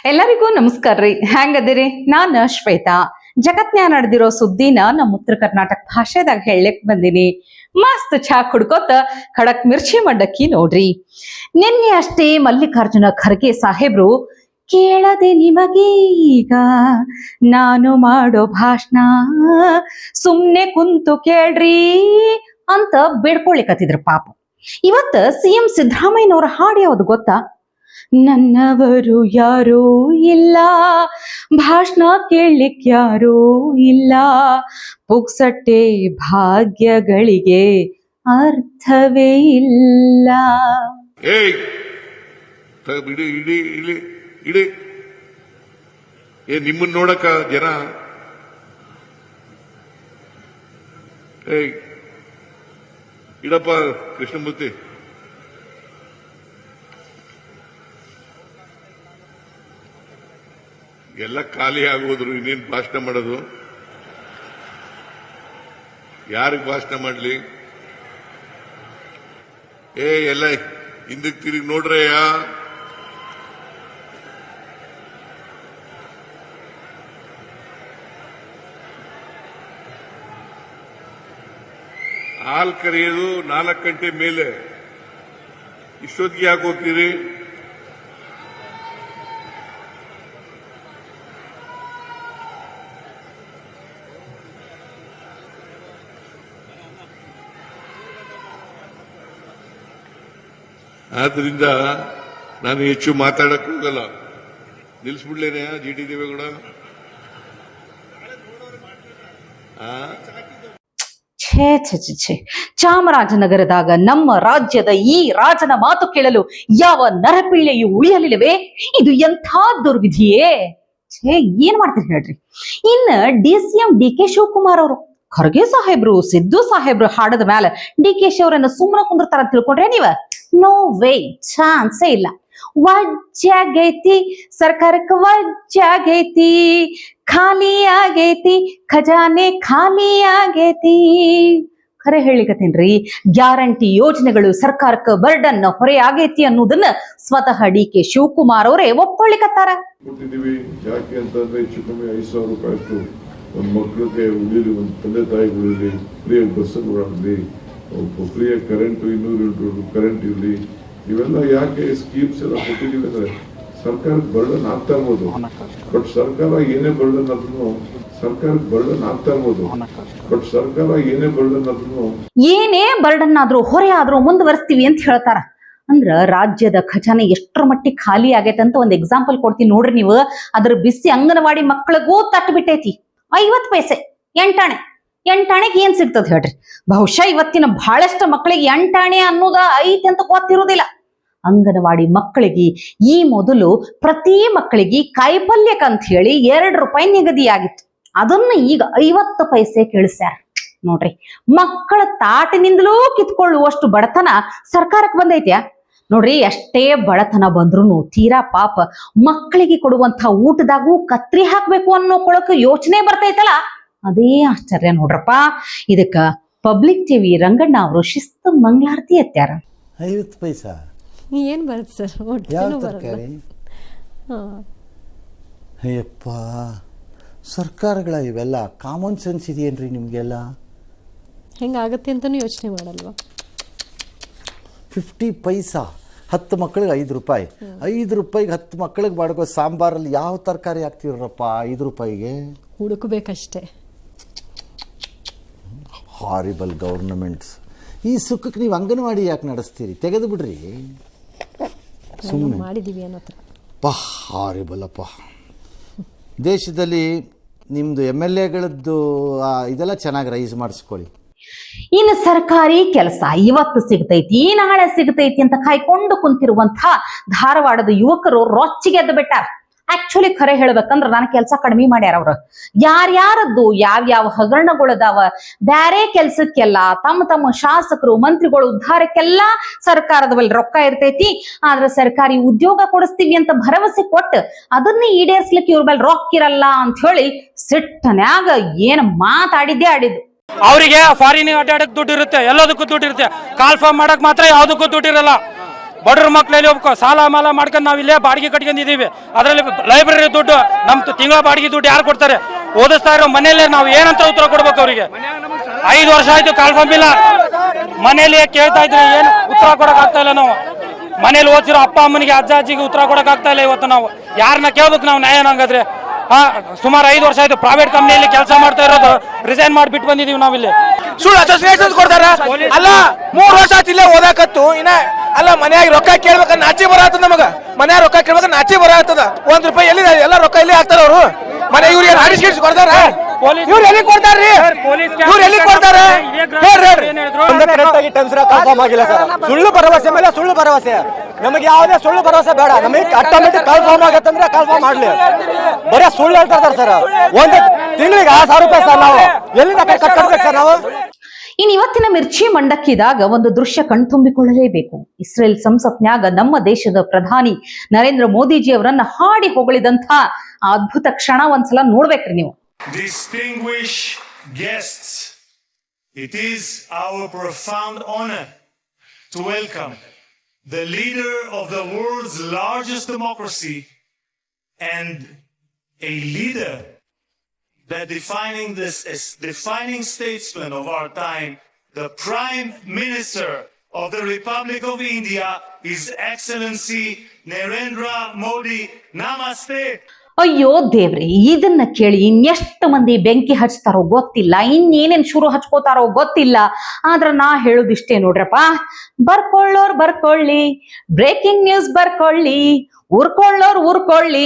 ಎಲ್ಲರಿಗೂ ನಮಸ್ಕಾರ ರೀ. ಹೆಂಗದಿರಿ? ನಾನು ಶ್ವೇತಾ. ಜಗತ್ನ್ಯಾಗ ನಡೆದಿರೋ ಸುದ್ದಿನ ನಮ್ಮ ಉತ್ತರ ಕರ್ನಾಟಕ ಭಾಷೆದಾಗ ಹೇಳಕ್ ಬಂದಿನಿ. ಮಸ್ತ್ ಚಾ ಕುಡ್ಕೋತ ಖಡಕ್ ಮಿರ್ಚಿ ಮಂಡಕ್ಕಿ ನೋಡ್ರಿ. ನಿನ್ನೆ ಅಷ್ಟೇ ಮಲ್ಲಿಕಾರ್ಜುನ ಖರ್ಗೆ ಸಾಹೇಬ್ರು ಕೇಳದೆ ನಿಮಗೆ ಈಗ ನಾನು ಮಾಡೋ ಭಾಷಣ ಸುಮ್ನೆ ಕುಂತು ಕೇಳ್ರಿ ಅಂತ ಬೇಡ್ಕೊಳಿಕತ್ತಿದ್ರು ಪಾಪ. ಇವತ್ತ ಸಿಎಂ ಸಿದ್ದರಾಮಯ್ಯನವ್ರ ಹಾಡು ಯಾವ್ದು ಗೊತ್ತಾ? ನನ್ನವರು ಯಾರೂ ಇಲ್ಲ, ಭಾಷಣ ಕೇಳಲಿಕ್ ಯಾರೂ ಇಲ್ಲ, ಪುಕ್ಸಟ್ಟೆ ಭಾಗ್ಯಗಳಿಗೆ ಅರ್ಥವೇ ಇಲ್ಲ. ನಿಮ್ಮನ್ನ ನೋಡಕ ಜನ ಇಡಪ್ಪ ಕೃಷ್ಣಮೂರ್ತಿ, ಎಲ್ಲ ಖಾಲಿ ಆಗೋದ್ರು. ಇನ್ನೇನು ಭಾಷಣ ಮಾಡೋದು? ಯಾರಿಗೆ ಭಾಷಣ ಮಾಡ್ಲಿ? ಎಲ್ಲ ಹಿಂದಕ್ಕೆ ತಿರುಗಿ ನೋಡ್ರಯ್ಯ. ಹಾಲ್ ಕರೆಯೋದು 4 ಗಂಟೆ ಮೇಲೆ, ಇಷ್ಟೊತ್ತಿಗೆ ಯಾಕೆ ಹೋಗ್ತೀರಿ? ಆದ್ರಿಂದ ನಾನು ಹೆಚ್ಚು ಮಾತಾಡಕ್ ಹೋಗಲ್ಲ. ನಿಲ್ಸ್ಬಿಡ್ಲೇನೆ ಜಿಟಿ ದೇವೇಗೌಡ? ಛೇ ಛೇ ಛೇ ಛೇ, ಚಾಮರಾಜನಗರದಾಗ ನಮ್ಮ ರಾಜ್ಯದ ಈ ರಾಜನ ಮಾತು ಕೇಳಲು ಯಾವ ನರಪಿಳ್ಳೆಯು ಉಳಿಯಲಿಲ್ಲವೇ? ಇದು ಎಂಥ ದುರ್ವಿಧಿಯೇ! ಛೇ, ಏನ್ ಮಾಡ್ತೀರಿ ಹೇಳ್ರಿ. ಇನ್ನ DCM DK ಶಿವಕುಮಾರ್ ಅವರು ಖರ್ಗೆ ಸಾಹೇಬ್ರು ಸಿದ್ದು ಸಾಹೇಬ್ರು ಹಾಡದ ಮ್ಯಾಲ DK ಅವರನ್ನ ಸುಮ್ಮನೆ ಕುಂದ್ರತಾರ ತಿಳ್ಕೊಂಡ್ರೆ ನೀವ? ನೋ ವೇ, ಚಾನ್ಸೇ ಇಲ್ಲ. ವಜ್ಜಾಗೈತಿ ಸರ್ಕಾರಕ್ಕೆ, ವಜ್ಜಾಗೈತಿ, ಖಾಲಿ ಆಗೈತಿ ಖಜಾನೆ, ಖಾಲಿ ಆಗೈತಿ. ಖರೆ ಹೇಳಿಕತ್ತೇನ್ರಿ, ಗ್ಯಾರಂಟಿ ಯೋಜನೆಗಳು ಸರ್ಕಾರಕ್ಕೆ ಬರ್ಡನ್ ಹೊರೆ ಆಗೈತಿ ಅನ್ನೋದನ್ನ ಸ್ವತಃ DK ಶಿವಕುಮಾರ್ ಅವರೇ ಒಪ್ಕೊಳ್ಳಿಕತ್ತಾರ. ಯಾಕೆ ಅಂತಂದ್ರೆ ಹೆಚ್ಚು ಕಮ್ಮಿ 5,000 ರೂಪಾಯಿ ಅಷ್ಟು ಒಂದು ಮಕ್ಕಳಿಗೆ ಉಳಿಲಿ, ಒಂದು ತಂದೆ ತಾಯಿಗಳಿರಲಿ, ಫ್ರೀ ಬಸ್ಸುಗಳಾಗಲಿ, ಫ್ರೀ ಕರೆಂಟ್ 200 ಯೂನಿಟ್ ಕರೆಂಟ್ ಇರಲಿ, ಇವೆಲ್ಲ ಯಾಕೆ ಸ್ಕೀಮ್ಸ್ ಎಲ್ಲ ಕೊಟ್ಟಿದ್ದೀವಿ ಅಂದ್ರೆ ಸರ್ಕಾರಕ್ಕೆ ಬರ್ಡನ್ ಆಗ್ತಾ ಇರ್ಬೋದು. ಬಟ್ ಸರ್ಕಾರ ಏನೇ ಬರ್ಡನ್ ಆದ್ರೂ ಸರ್ಕಾರಕ್ಕೆ ಬರ್ಡನ್ ಆಗ್ತಾ ಇರ್ಬೋದು. ಬಟ್ ಸರ್ಕಾರ ಏನೇ ಬರ್ಡನ್ ಆದ್ರೂ ಹೊರೆ ಆದ್ರೂ ಮುಂದುವರಿಸ್ತೀವಿ ಅಂತ ಹೇಳ್ತಾರ. ಅಂದ್ರ ರಾಜ್ಯದ ಖಜಾನೆ ಎಷ್ಟರ ಮಟ್ಟಿಗೆ ಖಾಲಿ ಆಗೈತೆ ಅಂತ ಒಂದ್ ಎಕ್ಸಾಂಪಲ್ ಕೊಡ್ತೀನಿ ನೋಡ್ರಿ ನೀವು. ಅದ್ರ ಬಿಸಿ ಅಂಗನವಾಡಿ ಮಕ್ಕಳಿಗೂ ತಟ್ಟು ಬಿಟ್ಟೈತಿ 50 ಪೈಸೆ. 8 ಆಣೆ. 8 ಆಣೆಗೆ ಏನ್ ಸಿಗ್ತದ ಹೇಳ್ರಿ? ಬಹುಶಃ ಇವತ್ತಿನ ಬಹಳಷ್ಟು ಮಕ್ಕಳಿಗೆ 8 ಆಣೆ ಅನ್ನೋದ ಐತಿ ಅಂತ ಗೊತ್ತಿರುವುದಿಲ್ಲ. ಅಂಗನವಾಡಿ ಮಕ್ಕಳಿಗೆ ಈ ಮೊದಲು ಪ್ರತಿ ಮಕ್ಕಳಿಗೆ ಕಾಯಿಪಲ್ಯಕ್ಕಂತ ಹೇಳಿ 2 ರೂಪಾಯಿ ನಿಗದಿಯಾಗಿತ್ತು. ಅದನ್ನ ಈಗ 50 ಪೈಸೆ ಕೇಳಿಸ್ಯಾರ ನೋಡ್ರಿ. ಮಕ್ಕಳ ತಾಟಿನಿಂದಲೂ ಕಿತ್ಕೊಳ್ಳುವಷ್ಟು ಬಡತನ ಸರ್ಕಾರಕ್ಕೆ ಬಂದೈತ್ಯಾ ನೋಡ್ರಿ. ಎಷ್ಟೇ ಬಡತನ ಬಂದ್ರು ತೀರಾ ಪಾಪ ಮಕ್ಕಳಿಗೆ ಕೊಡುವಂತ ಊಟದಾಗೂ ಕತ್ರಿ ಹಾಕ್ಬೇಕು ಅನ್ನೋ ಕೊಳಕ ಯೋಚನೆ ಬರ್ತೈತಲ್ಲ, ಅದೇ ಆಶ್ಚರ್ಯ ನೋಡ್ರಪ್ಪ. ಇದಕ್ಕ ಪಬ್ಲಿಕ್ ಟಿವಿ ರಂಗಣ್ಣ ಅವರು ಶಿಸ್ತು ಮಂಗಳಾರತಿ ಎತ್ಯಾರ. 50 ಪೈಸಾ ಏನ್ ಬರುತ್ತೆ ಸರ್? ಅಯ್ಯಪ್ಪ, ಸರ್ಕಾರಗಳ ಇವೆಲ್ಲ ಕಾಮನ್ ಸೆನ್ಸ್ ಇದೆಯೇನ್ರಿ ನಿಮಗೆಲ್ಲ? ಹೆಂಗಾಗತ್ತೆ ಅಂತಲೂ ಯೋಚನೆ ಮಾಡಲ್ವಾ? 50 ಪೈಸಾ 10 ಮಕ್ಕಳಿಗೆ 5 ರೂಪಾಯಿ. 5 ರೂಪಾಯಿಗೆ 10 ಮಕ್ಕಳಿಗೆ ಮಾಡ್ಕೋ ಸಾಂಬಾರಲ್ಲಿ ಯಾವ ತರಕಾರಿ ಹಾಕ್ತಿರಪ್ಪ 5 ರೂಪಾಯಿಗೆ? ಹುಡುಕಬೇಕಷ್ಟೇ. Horrible governments. ಈ ಸುಖಕ್ಕೆ ನೀವು ಅಂಗನವಾಡಿ ಯಾಕೆ ನಡೆಸ್ತೀರಿ? ತೆಗೆದು ಬಿಡ್ರಿ ಸುಮ್ಮನೆ. ಮಾಡಿದೀವಿ ಅನ್ನೋ ಥರ ಹಾರಿಬಲ್ ಅಪ್ಪ. ದೇಶದಲ್ಲಿ ನಿಮ್ಮದು MLAಗಳದ್ದು ಇದೆಲ್ಲ ಚೆನ್ನಾಗಿ ರೈಸ್ ಮಾಡಿಸ್ಕೊಳ್ಳಿ. ಇನ್ನು ಸರ್ಕಾರಿ ಕೆಲಸ ಇವತ್ತು ಸಿಗ್ತೈತಿ ನಾಳೆ ಸಿಗ್ತೈತಿ ಅಂತ ಕಾಯ್ಕೊಂಡು ಕುಂತಿರುವಂತಹ ಧಾರವಾಡದ ಯುವಕರು ರೊಚ್ಚಿಗೆ ಎದ್ದು ಬಿಟ್ಟಾರ. ಆಕ್ಚುಲಿ ಖರೆ ಹೇಳ್ಬೇಕಂದ್ರ ನಾನು ಕೆಲಸ ಕಡಿಮೆ ಮಾಡ್ಯಾರ ಅವ್ರು. ಯಾರ್ಯಾರದ್ದು ಯಾವ್ಯಾವ ಹಗರಣಗಳದಾವ, ಬ್ಯಾರೆ ಕೆಲ್ಸಕ್ಕೆಲ್ಲ ತಮ್ಮ ಶಾಸಕರು ಮಂತ್ರಿಗಳು ಉದ್ಧಾರಕ್ಕೆಲ್ಲ ಸರ್ಕಾರದ ಬಳಿ ರೊಕ್ಕ ಇರ್ತೈತಿ. ಆದ್ರೆ ಸರ್ಕಾರಿ ಉದ್ಯೋಗ ಕೊಡಿಸ್ತೀವಿ ಅಂತ ಭರವಸೆ ಕೊಟ್ಟು ಅದನ್ನ ಈಡೇರಿಸ್ಲಿಕ್ಕೆ ಇವ್ರ ಬಳಿ ರೊಕ್ಕ ಇರಲ್ಲ ಅಂತ ಹೇಳಿ ಸಿಟ್ಟನ್ಯಾಗ ಏನ್ ಮಾತಾಡಿದ್ದೆ ಆಡಿದ್ದು. ಅವರಿಗೆ ಫಾರಿನ್ ಅಡ್ಡಾಡಕ್ ದುಡ್ಡು ಇರುತ್ತೆ, ಎಲ್ಲದಕ್ಕೂ ದುಡ್ಡು ಇರುತ್ತೆ. ಕಾಲ್ ಫಾರ್ಮ್ ಮಾಡಕ್ ಮಾತ್ರ ಯಾವ್ದಕ್ಕೂ ದುಡ್ಡು ಇರಲ್ಲ. ಬಡವ್ರ ಮಕ್ಕಳಲ್ಲಿ ಸಾಲ ಮಾಲ ಮಾಡ್ಕೊಂಡು ನಾವು ಇಲ್ಲೇ ಬಾಡಿಗೆ ಕಟ್ಕೊಂಡಿದ್ದೀವಿ. ಅದರಲ್ಲಿ ಲೈಬ್ರರಿ ದುಡ್ಡು ನಮ್ಮ ತಿಂಗಳ ಬಾಡಿಗೆ ದುಡ್ಡು ಯಾರು ಕೊಡ್ತಾರೆ? ಓದಿಸ್ತಾ ಇರೋ ಮನೆಯಲ್ಲೇ ನಾವು ಏನಂತ ಉತ್ತರ ಕೊಡ್ಬೇಕು ಅವರಿಗೆ? 5 ವರ್ಷ ಆಯ್ತು ಕಾಲ್ಫಾರ್ಮ್ ಇಲ್ಲ, ಮನೆಯಲ್ಲಿ ಕೇಳ್ತಾ ಇದ್ರೆ ಏನು ಉತ್ತರ ಕೊಡಕ್ ಆಗ್ತಾ ಇಲ್ಲ. ನಾವು ಮನೇಲಿ ಓದಿಸಿರೋ ಅಪ್ಪ ಅಮ್ಮನಿಗೆ ಅಜ್ಜ ಅಜ್ಜಿಗೆ ಉತ್ತರ ಕೊಡಕ್ ಆಗ್ತಾ ಇಲ್ಲ. ಇವತ್ತು ನಾವು ಯಾರನ್ನ ಕೇಳ್ಬೇಕು? ನಾವು ನ್ಯಾಯ ಹಂಗಾದ್ರೆ ಸುಮಾರು 5 ವರ್ಷ ಆಯ್ತು ಪ್ರೈವೇಟ್ ಕಂಪ್ನಿಯಲ್ಲಿ ಕೆಲಸ ಮಾಡ್ತಾ ಇರೋದು, ರಿಸೈನ್ ಮಾಡಿ ಬಿಟ್ಟು ಬಂದಿದೀವಿ ನಾವಿಲ್ಲಿ. ಸುಳ್ಳು ಅಸೋಸಿಯೇಷನ್ ಕೊಡ್ತಾರ ಅಲ್ಲ, 3 ವರ್ಷ ಆಯ್ತು ಇಲ್ಲೇ ಓದಾಕತ್ತು. ಇನ್ನ ಅಲ್ಲ ಮನ್ಯಾಗ ರೊಕ್ಕ ಕೇಳ್ಬೇಕಂದ್ರೆ ನಾಚಿ ಬರತ್ತದ ನಮಗ. ಮನ್ಯಾಗ ರೊಕ್ಕ ಕೇಳ್ಬೇಕ ನಾಚಿ ಬರತ್ತದ. ₹1 ಎಲ್ಲಿ ಎಲ್ಲ ರೊಕ್ಕ ಇಲ್ಲಿ ಹಾಕ್ತಾರ ಅವರು. ಮನೆ ಇವ್ರು ಏನು ಆಡಿಸ್ ಗಿಡಿಸ್ ಕೊಡ್ತಾರ? ಇವ್ರು ಎಲ್ಲಿ ಕೊಡ್ತಾರ್ರಿ? ಇವ್ರು ಎಲ್ಲಿ ಕೊಡ್ತಾರ? ಹೇಳ್ರಿ. ಕರೆಕ್ಟ್ ಆಗಿ ಟೈಮ್ ಕನ್ಫರ್ಮ್ ಆಗಿಲ್ಲ ಸರ್. ಸುಳ್ಳು ಭರವಸೆ ಮೇಲೆ ಸುಳ್ಳು ಭರವಸೆ. ನಮಗೆ ಯಾವುದೇ ಸುಳ್ಳು ಭರವಸೆ ಬೇಡ. ನಮಗೆ ಆಟೋಮೆಟಿಕ್ ಕನ್ಫರ್ಮ್ ಆಗತ್ತಂದ್ರೆ ಕನ್ಫರ್ಮ್ ಮಾಡ್ಲಿ. ಬರೀ ಸುಳ್ಳು ಹೇಳ್ತಾ ಇರ್ತಾರೆ ಸರ್. ಒಂದು ತಿಂಗಳಿಗೆ ₹1000 ಸರ್. ನಾವು ಎಲ್ಲಿಂದ ಕಟ್ಬೇಕು ಸರ್ ನಾವು? ಇನ್ನು ಇವತ್ತಿನ ಮಿರ್ಚಿ ಮಂಡಕ್ಕಿದಾಗ ಒಂದು ದೃಶ್ಯ ಕಣ್ತುಂಬಿಕೊಳ್ಳಲೇಬೇಕು. ಇಸ್ರೇಲ್ ಸಂಸತ್ನ್ಯಾಗ ನಮ್ಮ ದೇಶದ ಪ್ರಧಾನಿ ನರೇಂದ್ರ ಮೋದಿಜಿ ಅವರನ್ನ ಹಾಡಿ ಹೊಗಳಿದಂತ ಅದ್ಭುತ ಕ್ಷಣ ಒಂದ್ಸಲ ನೋಡ್ಬೇಕ್ರಿ ನೀವು. Distinguished guests, it is our profound honor to welcome the leader of the world's largest democracy and a leader that defining statesman of our time, the Prime Minister of the Republic of India, His Excellency Narendra Modi. Namaste. ಅಯ್ಯೋ ದೇವ್ರಿ, ಇದನ್ನ ಕೇಳಿ ಇನ್ನೆಷ್ಟು ಮಂದಿ ಬೆಂಕಿ ಹಚ್ತಾರೋ ಗೊತ್ತಿಲ್ಲ, ಇನ್ನೇನೇನ್ ಶುರು ಹಚ್ಕೋತಾರೋ ಗೊತ್ತಿಲ್ಲ. ಆದ್ರ ನಾ ಹೇಳುದಿಷ್ಟೇ ನೋಡ್ರಪ್ಪ, ಬರ್ಕೊಳ್ಳೋರ್ ಬರ್ಕೊಳ್ಳಿ, ಬ್ರೇಕಿಂಗ್ ನ್ಯೂಸ್ ಬರ್ಕೊಳ್ಳಿ, ಉರ್ಕೊಳ್ಳಿ,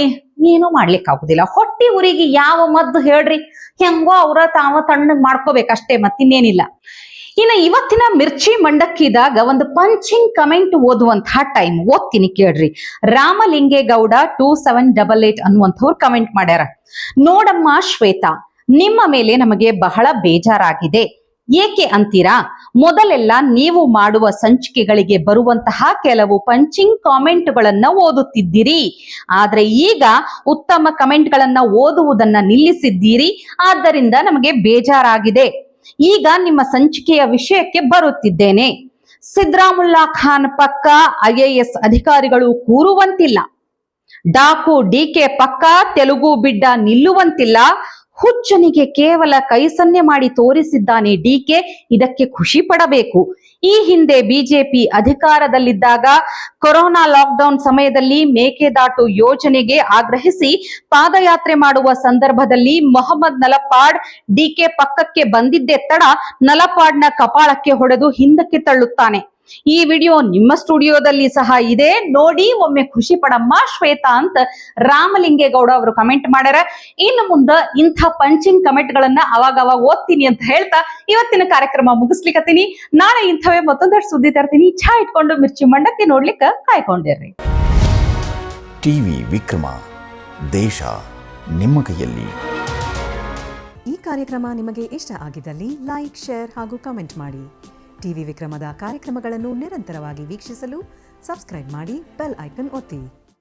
ಏನೂ ಮಾಡ್ಲಿಕ್ಕೆ ಆಗುದಿಲ್ಲ. ಹೊಟ್ಟಿ ಉರಿಗೆ ಯಾವ ಮದ್ದು ಹೇಳ್ರಿ? ಹೆಂಗೋ ಅವ್ರ ತಾವ ತಣ್ಣಗ್ ಮಾಡ್ಕೋಬೇಕಷ್ಟೇ, ಮತ್ತಿನ್ನೇನಿಲ್ಲ. ಇನ್ನು ಇವತ್ತಿನ ಮಿರ್ಚಿ ಮಂಡಕ್ಕಿದಾಗ ಒಂದು ಪಂಚಿಂಗ್ ಕಮೆಂಟ್ ಓದುವಂತಹ ಟೈಮ್ ಓದ್ತೀನಿ ಕೇಳ್ರಿ. ರಾಮಲಿಂಗೇಗೌಡ 2788 ಅನ್ನುವಂಥವ್ರು ಕಮೆಂಟ್ ಮಾಡ್ಯಾರ. ನೋಡಮ್ಮ ಶ್ವೇತಾ, ನಿಮ್ಮ ಮೇಲೆ ನಮಗೆ ಬಹಳ ಬೇಜಾರಾಗಿದೆ. ಏಕೆ ಅಂತೀರಾ? ಮೊದಲೆಲ್ಲ ನೀವು ಮಾಡುವ ಸಂಚಿಕೆಗಳಿಗೆ ಬರುವಂತಹ ಕೆಲವು ಪಂಚಿಂಗ್ ಕಾಮೆಂಟ್ಗಳನ್ನ ಓದುತ್ತಿದ್ದೀರಿ. ಆದ್ರೆ ಈಗ ಉತ್ತಮ ಕಮೆಂಟ್ಗಳನ್ನ ಓದುವುದನ್ನ ನಿಲ್ಲಿಸಿದ್ದೀರಿ. ಆದ್ದರಿಂದ ನಮಗೆ ಬೇಜಾರಾಗಿದೆ. ಈಗ ನಿಮ್ಮ ಸಂಚಿಕೆಯ ವಿಷಯಕ್ಕೆ ಬರುತ್ತಿದ್ದೇನೆ. ಸಿದ್ರಾಮುಲ್ಲಾ ಖಾನ್ ಪಕ್ಕ IAS ಅಧಿಕಾರಿಗಳು ಕೂರುವಂತಿಲ್ಲ. ಡಾಕು DK ಪಕ್ಕ ತೆಲುಗು ಬಿಡ್ಡ ನಿಲ್ಲುವಂತಿಲ್ಲ. ಹುಚ್ಚನಿಗೆ ಕೇವಲ ಕೈ ಸನ್ನೆ ಮಾಡಿ ತೋರಿಸಿದ್ದಾನೆ DK. ಇದಕ್ಕೆ ಖುಷಿ ಪಡಬೇಕು. ಈ ಹಿಂದೆ ಬಿಜೆಪಿ ಅಧಿಕಾರದಲ್ಲಿದ್ದಾಗ ಕೊರೋನಾ ಲಾಕ್ಡೌನ್ ಸಮಯದಲ್ಲಿ ಮೇಕೆದಾಟು ಯೋಜನೆಗೆ ಆಗ್ರಹಿಸಿ ಪಾದಯಾತ್ರೆ ಮಾಡುವ ಸಂದರ್ಭದಲ್ಲಿ ಮೊಹಮ್ಮದ್ ನಲಪಾಡ್ DK ಪಕ್ಕಕ್ಕೆ ಬಂದಿದ್ದೇ ತಡ ನಲಪಾಡ್ನ ಕಪಾಳಕ್ಕೆ ಹೊಡೆದು ಹಿಂದಕ್ಕೆ ತಳ್ಳುತ್ತಾನೆ. ಈ ವಿಡಿಯೋ ನಿಮ್ಮ ಸ್ಟುಡಿಯೋದಲ್ಲಿ ಸಹ ಇದೆ, ನೋಡಿ ಒಮ್ಮೆ ಖುಷಿ ಪಡಮ್ಮ ಶ್ವೇತಾ ಅಂತ ರಾಮಲಿಂಗೇಗೌಡ ಅವರು ಕಮೆಂಟ್ ಮಾಡ್ಯಾರ. ಇನ್ನು ಮುಂದೆ ಇಂಥ ಪಂಚಿಂಗ್ ಕಮೆಂಟ್ ಗಳನ್ನ ಅವಾಗ ಓದ್ತೀನಿ ಅಂತ ಹೇಳ್ತಾ ಇವತ್ತಿನ ಕಾರ್ಯಕ್ರಮ ಮುಗಿಸ್ಲಿಕ್ಕತ್ತೀನಿ. ನಾಳೆ ಇಂಥವೇ ಮತ್ತೊಂದಷ್ಟು ಸುದ್ದಿ ತರ್ತೀನಿ. ಛಾ ಇಟ್ಕೊಂಡು ಮಿರ್ಚಿ ಮಂಡಕ್ಕೆ ನೋಡ್ಲಿಕ್ಕೆ ಕಾಯ್ಕೊಂಡಿರ್ರಿ. ಟಿವಿ ವಿಕ್ರಮ, ದೇಶ ನಿಮ್ಮ ಕೈಯಲ್ಲಿ. ಈ ಕಾರ್ಯಕ್ರಮ ನಿಮಗೆ ಇಷ್ಟ ಆಗಿದ್ದಲ್ಲಿ ಲೈಕ್, ಶೇರ್ ಹಾಗೂ ಕಮೆಂಟ್ ಮಾಡಿ. ಟಿವಿ ವಿಕ್ರಮದ ಕಾರ್ಯಕ್ರಮಗಳನ್ನು ನಿರಂತರವಾಗಿ ವೀಕ್ಷಿಸಲು ಸಬ್ಸ್ಕ್ರೈಬ್ ಮಾಡಿ, ಬೆಲ್ ಐಕನ್ ಒತ್ತಿ.